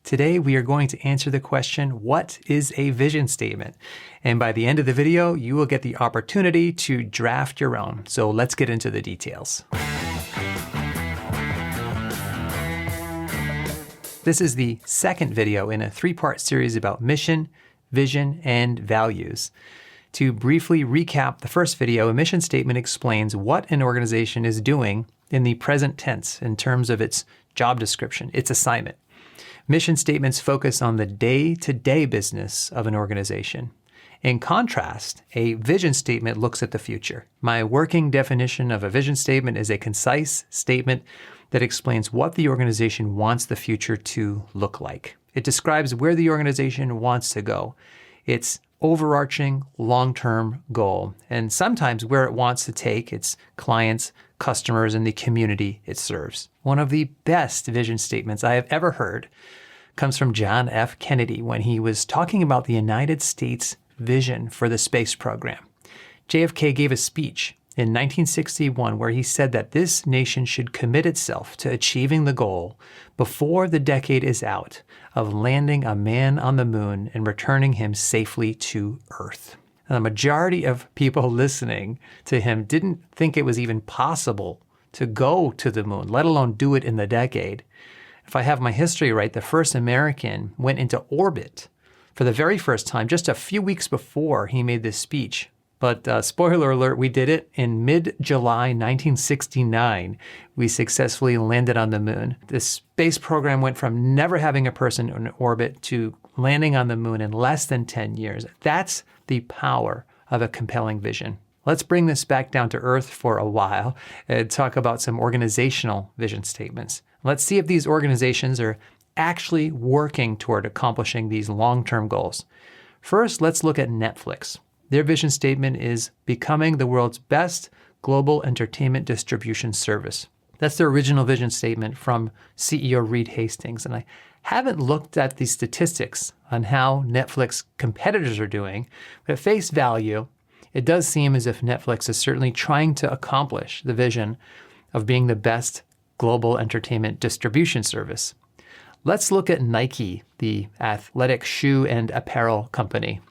Today, we are going to answer the question, what is a vision statement? And by the end of the video, you will get the opportunity to draft your own. So let's get into the details. This is the second video in a three-part series about mission, vision, and values. To briefly recap the first video, a mission statement explains what an organization is doing in the present tense in terms of its job description, its assignment. Mission statements focus on the day-to-day business of an organization. In contrast, a vision statement looks at the future. My working definition of a vision statement is a concise statement that explains what the organization wants the future to look like. It describes where the organization wants to go, its overarching long-term goal, and sometimes where it wants to take its clients, customers, and the community it serves. One of the best vision statements I have ever heard comes from John F. Kennedy when he was talking about the United States vision for the space program. JFK gave a speech in 1961 where he said that this nation should commit itself to achieving the goal before the decade is out of landing a man on the moon and returning him safely to Earth. And the majority of people listening to him didn't think it was even possible to go to the moon, let alone do it in the decade. If I have my history right, the first American went into orbit for the very first time just a few weeks before he made this speech. But spoiler alert, we did it in mid-July 1969. We successfully landed on the moon. The space program went from never having a person in orbit to landing on the moon in less than 10 years. That's the power of a compelling vision. Let's bring this back down to earth for a while and talk about some organizational vision statements. Let's see if these organizations are actually working toward accomplishing these long-term goals. First, let's look at Netflix. Their vision statement is becoming the world's best global entertainment distribution service. That's their original vision statement from CEO Reed Hastings. And I haven't looked at the statistics on how Netflix competitors are doing, but at face value, it does seem as if Netflix is certainly trying to accomplish the vision of being the best global entertainment distribution service. Let's look at Nike, the athletic shoe and apparel company.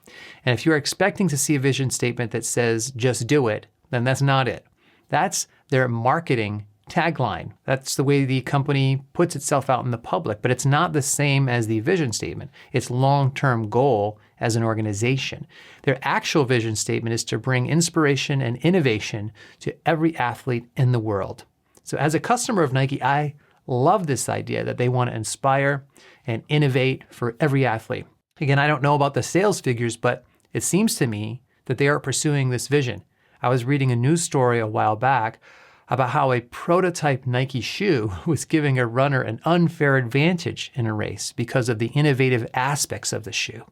And if you're expecting to see a vision statement that says, just do it, then that's not it. That's their marketing tagline. That's the way the company puts itself out in the public, but it's not the same as the vision statement. Its long-term goal as an organization. Their actual vision statement is to bring inspiration and innovation to every athlete in the world. So as a customer of Nike, I love this idea that they want to inspire and innovate for every athlete. Again, I don't know about the sales figures, but it seems to me that they are pursuing this vision. I was reading a news story a while back about how a prototype Nike shoe was giving a runner an unfair advantage in a race because of the innovative aspects of the shoe.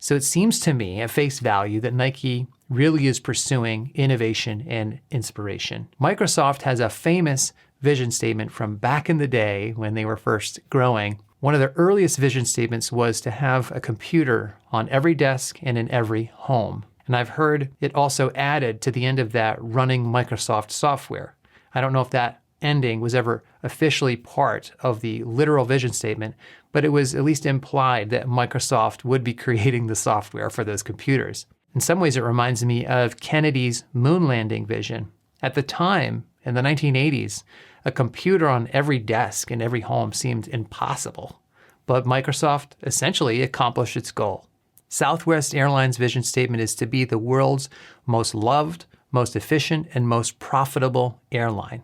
So it seems to me at face value that Nike really is pursuing innovation and inspiration. Microsoft has a famous vision statement from back in the day when they were first growing. One of their earliest vision statements was to have a computer on every desk and in every home. And I've heard it also added to the end of that running Microsoft software. I don't know if that ending was ever officially part of the literal vision statement, but it was at least implied that Microsoft would be creating the software for those computers. In some ways, it reminds me of Kennedy's moon landing vision. At the time, in the 1980s, a computer on every desk in every home seemed impossible. But Microsoft essentially accomplished its goal. Southwest Airlines' vision statement is to be the world's most loved, most efficient, and most profitable airline.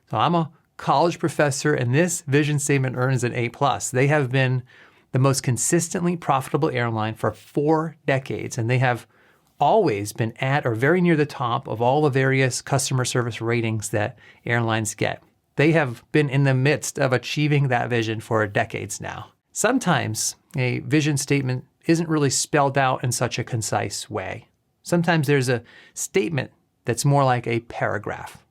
So I'm a college professor, and this vision statement earns an A+. They have been the most consistently profitable airline for 4 decades, and they have always been at or very near the top of all the various customer service ratings that airlines get. They have been in the midst of achieving that vision for decades now. Sometimes a vision statement isn't really spelled out in such a concise way. Sometimes there's a statement that's more like a paragraph.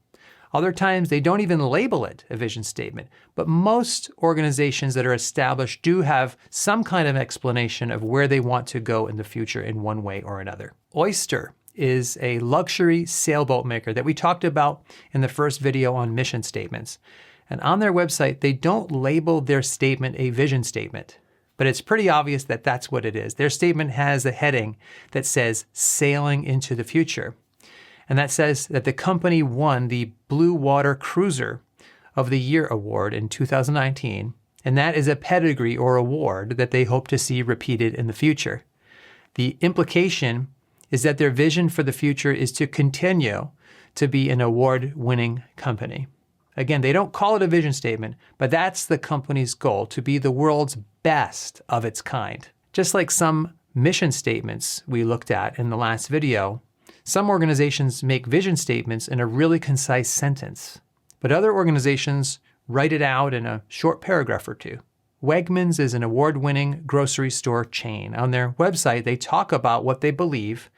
Other times they don't even label it a vision statement, but most organizations that are established do have some kind of explanation of where they want to go in the future in one way or another. Oyster is a luxury sailboat maker that we talked about in the first video on mission statements. And on their website, they don't label their statement a vision statement. but it's pretty obvious that that's what it is. Their statement has a heading that says Sailing into the Future. And that says that the company won the Blue Water Cruiser of the Year award in 2019, and that is a pedigree or award that they hope to see repeated in the future. The implication is that their vision for the future is to continue to be an award-winning company. Again, they don't call it a vision statement, but that's the company's goal, to be the world's best of its kind. Just like some mission statements we looked at in the last video, some organizations make vision statements in a really concise sentence, but other organizations write it out in a short paragraph or two. Wegmans is an award-winning grocery store chain. On their website, they talk about what they believe,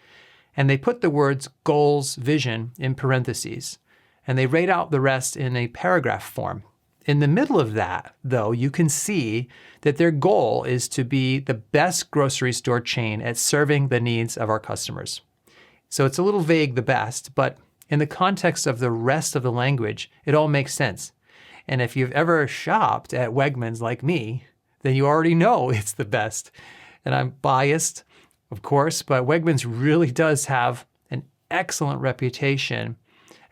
and they put the words goals, vision in parentheses, and they write out the rest in a paragraph form. In the middle of that, though, you can see that their goal is to be the best grocery store chain at serving the needs of our customers. So it's a little vague, the best, but in the context of the rest of the language, it all makes sense. And if you've ever shopped at Wegmans like me, then you already know it's the best. And I'm biased, of course, but Wegmans really does have an excellent reputation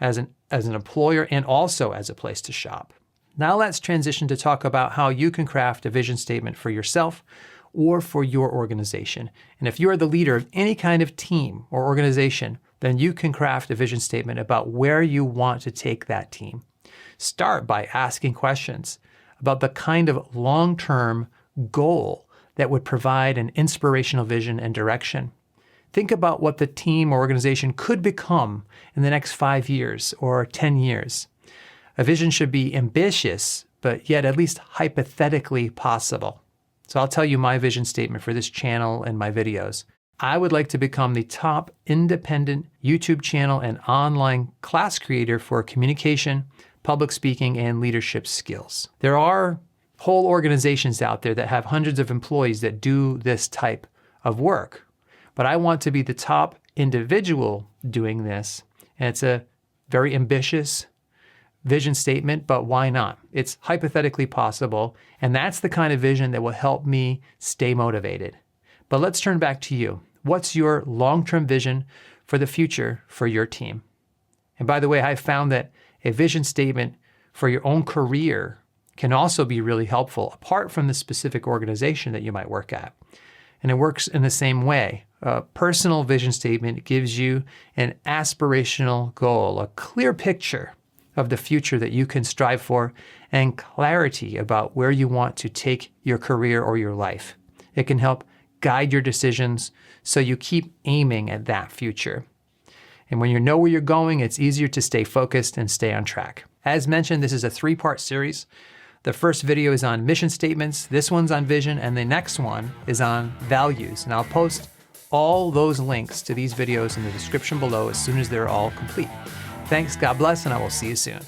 as an employer and also as a place to shop. Now let's transition to talk about how you can craft a vision statement for yourself or for your organization. And if you are the leader of any kind of team or organization, then you can craft a vision statement about where you want to take that team. Start by asking questions about the kind of long-term goal that would provide an inspirational vision and direction. Think about what the team or organization could become in the next 5 years or 10 years. A vision should be ambitious, but yet at least hypothetically possible. So I'll tell you my vision statement for this channel and my videos. I would like to become the top independent YouTube channel and online class creator for communication, public speaking, and leadership skills. There are whole organizations out there that have hundreds of employees that do this type of work. But I want to be the top individual doing this. And it's a very ambitious vision statement, but why not? It's hypothetically possible. And that's the kind of vision that will help me stay motivated. But let's turn back to you. What's your long-term vision for the future for your team? And by the way, I found that a vision statement for your own career can also be really helpful, apart from the specific organization that you might work at. And it works in the same way. A personal vision statement gives you an aspirational goal, a clear picture of the future that you can strive for, and clarity about where you want to take your career or your life. It can help guide your decisions so you keep aiming at that future. And when you know where you're going, it's easier to stay focused and stay on track. As mentioned, this is a 3-part series. The first video is on mission statements, this one's on vision, and the next one is on values. And I'll post all those links to these videos in the description below as soon as they're all complete. Thanks, God bless, and I will see you soon.